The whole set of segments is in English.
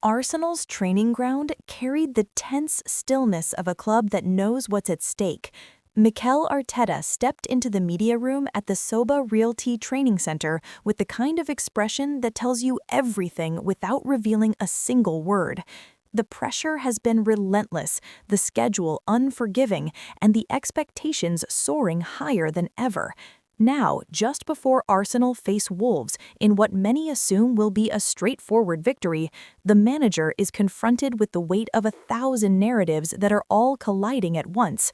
Arsenal's training ground carried the tense stillness of a club that knows what's at stake. Mikel Arteta stepped into the media room at the Soba Realty Training Center with the kind of expression that tells you everything without revealing a single word. The pressure has been relentless, the schedule unforgiving, and the expectations soaring higher than ever. Now, just before Arsenal face Wolves in what many assume will be a straightforward victory, the manager is confronted with the weight of 1,000 narratives that are all colliding at once.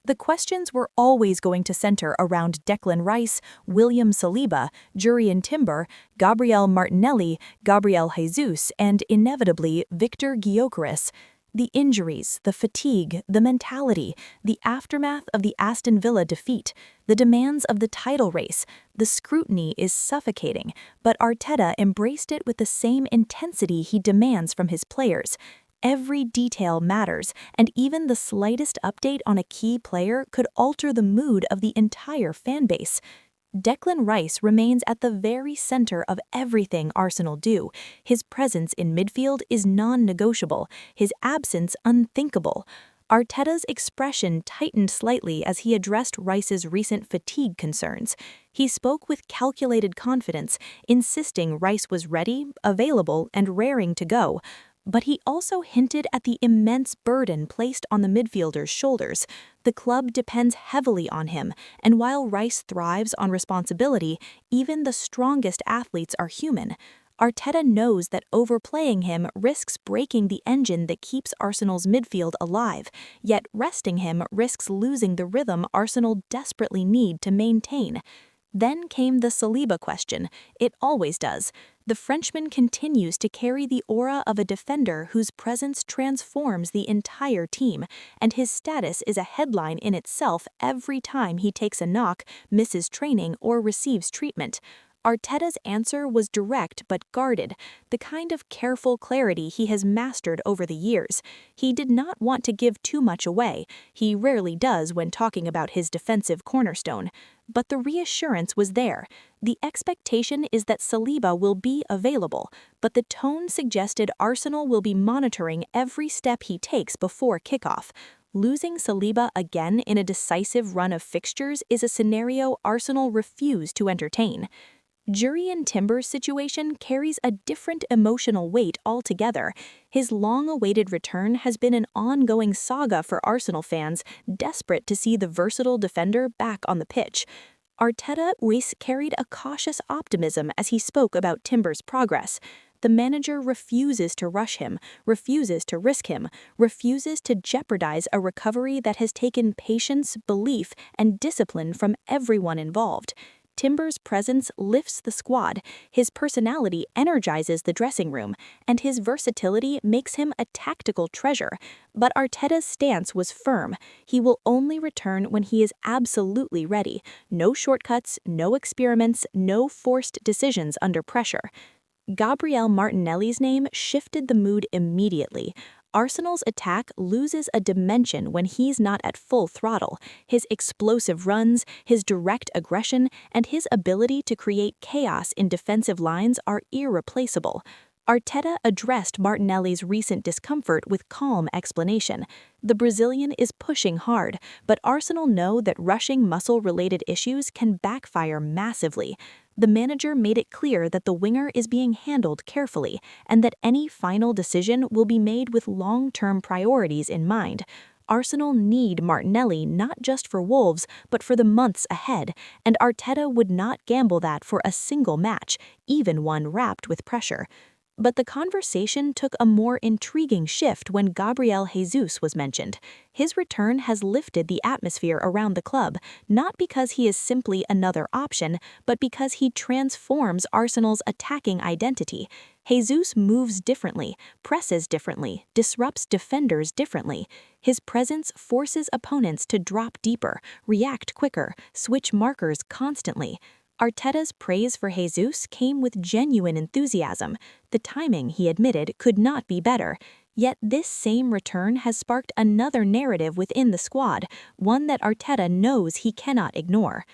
The questions were always going to center around Declan Rice, William Saliba, Jurrien Timber, Gabriel Martinelli, Gabriel Jesus, and inevitably Viktor Gyokeres. The injuries, the fatigue, the mentality, the aftermath of the Aston Villa defeat, the demands of the title race, the scrutiny is suffocating, but Arteta embraced it with the same intensity he demands from his players. Every detail matters, and even the slightest update on a key player could alter the mood of the entire fanbase. Declan Rice remains at the very center of everything Arsenal do. His presence in midfield is non-negotiable, his absence unthinkable. Arteta's expression tightened slightly as he addressed Rice's recent fatigue concerns. He spoke with calculated confidence, insisting Rice was ready, available, and raring to go. But he also hinted at the immense burden placed on the midfielder's shoulders. The club depends heavily on him, and while Rice thrives on responsibility, even the strongest athletes are human. Arteta knows that overplaying him risks breaking the engine that keeps Arsenal's midfield alive, yet resting him risks losing the rhythm Arsenal desperately need to maintain. Then came the Saliba question. It always does. The Frenchman continues to carry the aura of a defender whose presence transforms the entire team, and his status is a headline in itself every time he takes a knock, misses training, or receives treatment. Arteta's answer was direct but guarded, the kind of careful clarity he has mastered over the years. He did not want to give too much away. He rarely does when talking about his defensive cornerstone. But the reassurance was there. The expectation is that Saliba will be available, but the tone suggested Arsenal will be monitoring every step he takes before kickoff. Losing Saliba again in a decisive run of fixtures is a scenario Arsenal refuse to entertain. Jurrien Timber's situation carries a different emotional weight altogether. His long-awaited return has been an ongoing saga for Arsenal fans, desperate to see the versatile defender back on the pitch. Arteta carried a cautious optimism as he spoke about Timber's progress. The manager refuses to rush him, refuses to risk him, refuses to jeopardize a recovery that has taken patience, belief, and discipline from everyone involved. Timber's presence lifts the squad, his personality energizes the dressing room, and his versatility makes him a tactical treasure. But Arteta's stance was firm. He will only return when he is absolutely ready. No shortcuts, no experiments, no forced decisions under pressure. Gabriel Martinelli's name shifted the mood immediately. Arsenal's attack loses a dimension when he's not at full throttle. His explosive runs, his direct aggression, and his ability to create chaos in defensive lines are irreplaceable. Arteta addressed Martinelli's recent discomfort with calm explanation. The Brazilian is pushing hard, but Arsenal know that rushing muscle-related issues can backfire massively. The manager made it clear that the winger is being handled carefully, and that any final decision will be made with long-term priorities in mind. Arsenal need Martinelli not just for Wolves, but for the months ahead, and Arteta would not gamble that for a single match, even one wrapped with pressure. But the conversation took a more intriguing shift when Gabriel Jesus was mentioned. His return has lifted the atmosphere around the club, not because he is simply another option, but because he transforms Arsenal's attacking identity. Jesus moves differently, presses differently, disrupts defenders differently. His presence forces opponents to drop deeper, react quicker, switch markers constantly. Arteta's praise for Jesus came with genuine enthusiasm. The timing, he admitted, could not be better. Yet this same return has sparked another narrative within the squad, one that Arteta knows he cannot ignore.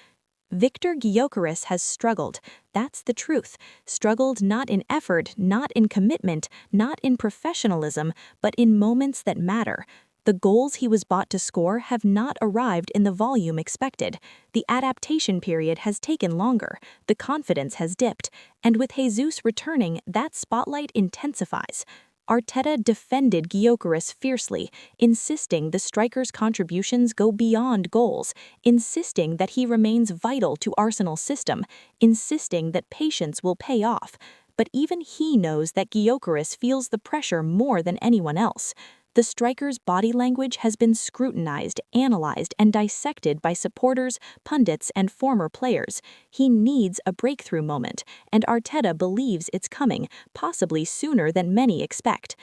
Viktor Gyokeres has struggled. That's the truth. Struggled not in effort, not in commitment, not in professionalism, but in moments that matter. The goals he was bought to score have not arrived in the volume expected. The adaptation period has taken longer, the confidence has dipped, and with Jesus returning, that spotlight intensifies. Arteta defended Gyokeres fiercely, insisting the striker's contributions go beyond goals, insisting that he remains vital to Arsenal's system, insisting that patience will pay off. But even he knows that Gyokeres feels the pressure more than anyone else. The striker's body language has been scrutinized, analyzed, and dissected by supporters, pundits, and former players. He needs a breakthrough moment, and Arteta believes it's coming, possibly sooner than many expect.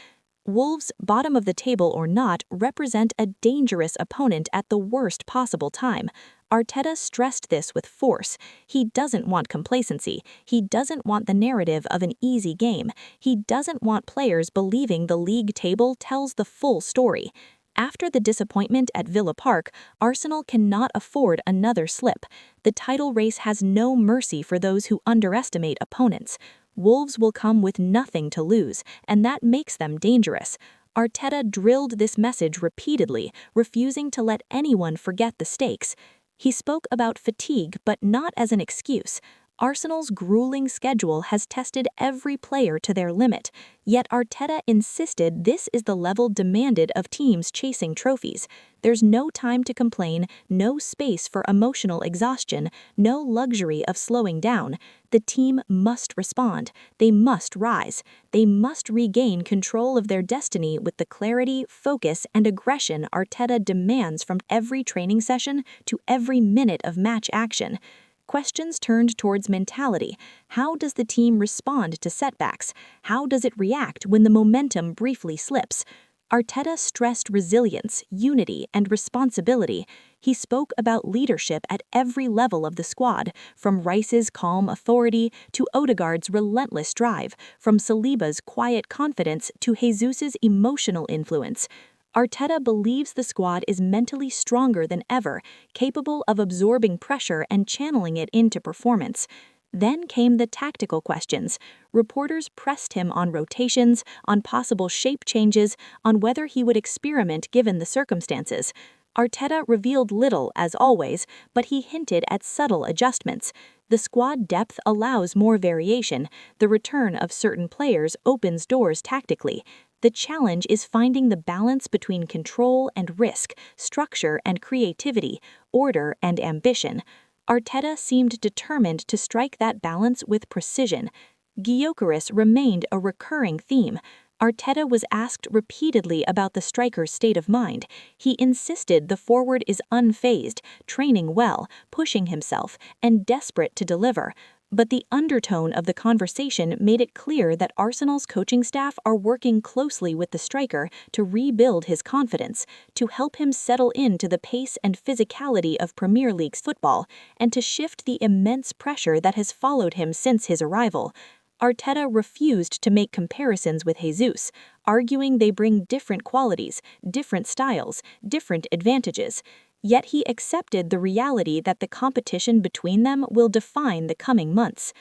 Wolves, bottom of the table or not, represent a dangerous opponent at the worst possible time. Arteta stressed this with force. He doesn't want complacency. He doesn't want the narrative of an easy game. He doesn't want players believing the league table tells the full story. After the disappointment at Villa Park, Arsenal cannot afford another slip. The title race has no mercy for those who underestimate opponents. Wolves will come with nothing to lose, and that makes them dangerous. Arteta drilled this message repeatedly, refusing to let anyone forget the stakes. He spoke about fatigue, but not as an excuse. Arsenal's grueling schedule has tested every player to their limit, yet Arteta insisted this is the level demanded of teams chasing trophies. There's no time to complain, no space for emotional exhaustion, no luxury of slowing down. The team must respond. They must rise. They must regain control of their destiny with the clarity, focus, and aggression Arteta demands from every training session to every minute of match action. Questions turned towards mentality. How does the team respond to setbacks? How does it react when the momentum briefly slips? Arteta stressed resilience, unity, and responsibility. He spoke about leadership at every level of the squad, from Rice's calm authority to Odegaard's relentless drive, from Saliba's quiet confidence to Jesus's emotional influence. Arteta believes the squad is mentally stronger than ever, capable of absorbing pressure and channeling it into performance. Then came the tactical questions. Reporters pressed him on rotations, on possible shape changes, on whether he would experiment given the circumstances. Arteta revealed little, as always, but he hinted at subtle adjustments. The squad depth allows more variation. The return of certain players opens doors tactically. The challenge is finding the balance between control and risk, structure and creativity, order and ambition. Arteta seemed determined to strike that balance with precision. Gyokeres remained a recurring theme. Arteta was asked repeatedly about the striker's state of mind. He insisted the forward is unfazed, training well, pushing himself, and desperate to deliver. But the undertone of the conversation made it clear that Arsenal's coaching staff are working closely with the striker to rebuild his confidence, to help him settle into the pace and physicality of Premier League's football, and to shift the immense pressure that has followed him since his arrival. Arteta refused to make comparisons with Jesus, arguing they bring different qualities, different styles, different advantages. Yet he accepted the reality that the competition between them will define the coming months.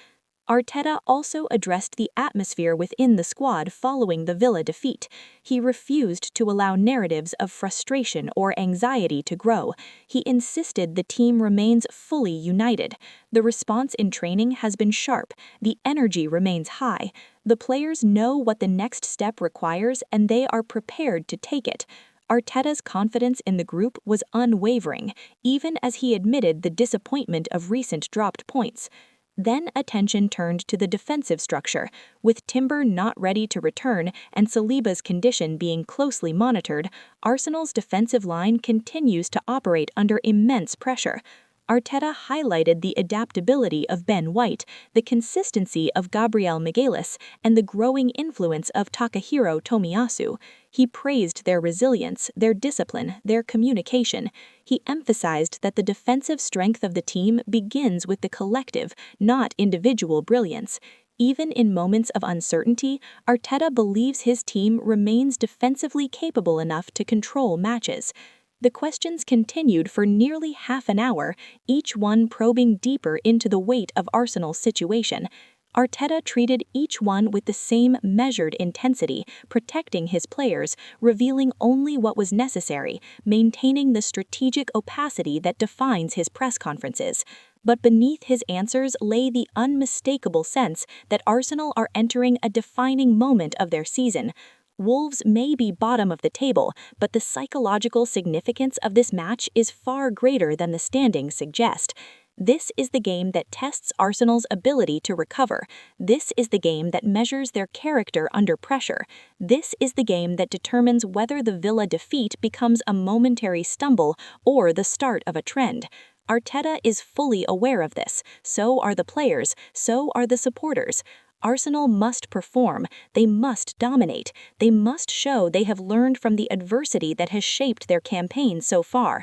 Arteta also addressed the atmosphere within the squad following the Villa defeat. He refused to allow narratives of frustration or anxiety to grow. He insisted the team remains fully united. The response in training has been sharp. The energy remains high. The players know what the next step requires and they are prepared to take it. Arteta's confidence in the group was unwavering, even as he admitted the disappointment of recent dropped points. Then attention turned to the defensive structure. With Timber not ready to return and Saliba's condition being closely monitored, Arsenal's defensive line continues to operate under immense pressure. Arteta highlighted the adaptability of Ben White, the consistency of Gabriel Martinelli, and the growing influence of Takahiro Tomiyasu. He praised their resilience, their discipline, their communication. He emphasized that the defensive strength of the team begins with the collective, not individual brilliance. Even in moments of uncertainty, Arteta believes his team remains defensively capable enough to control matches. The questions continued for nearly half an hour, each one probing deeper into the weight of Arsenal's situation. Arteta treated each one with the same measured intensity, protecting his players, revealing only what was necessary, maintaining the strategic opacity that defines his press conferences. But beneath his answers lay the unmistakable sense that Arsenal are entering a defining moment of their season. Wolves may be bottom of the table, but the psychological significance of this match is far greater than the standings suggest. This is the game that tests Arsenal's ability to recover. This is the game that measures their character under pressure. This is the game that determines whether the Villa defeat becomes a momentary stumble or the start of a trend. Arteta is fully aware of this. So are the players. So are the supporters. Arsenal must perform, they must dominate, they must show they have learned from the adversity that has shaped their campaign so far.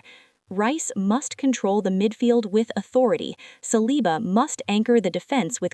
Rice must control the midfield with authority, Saliba must anchor the defense with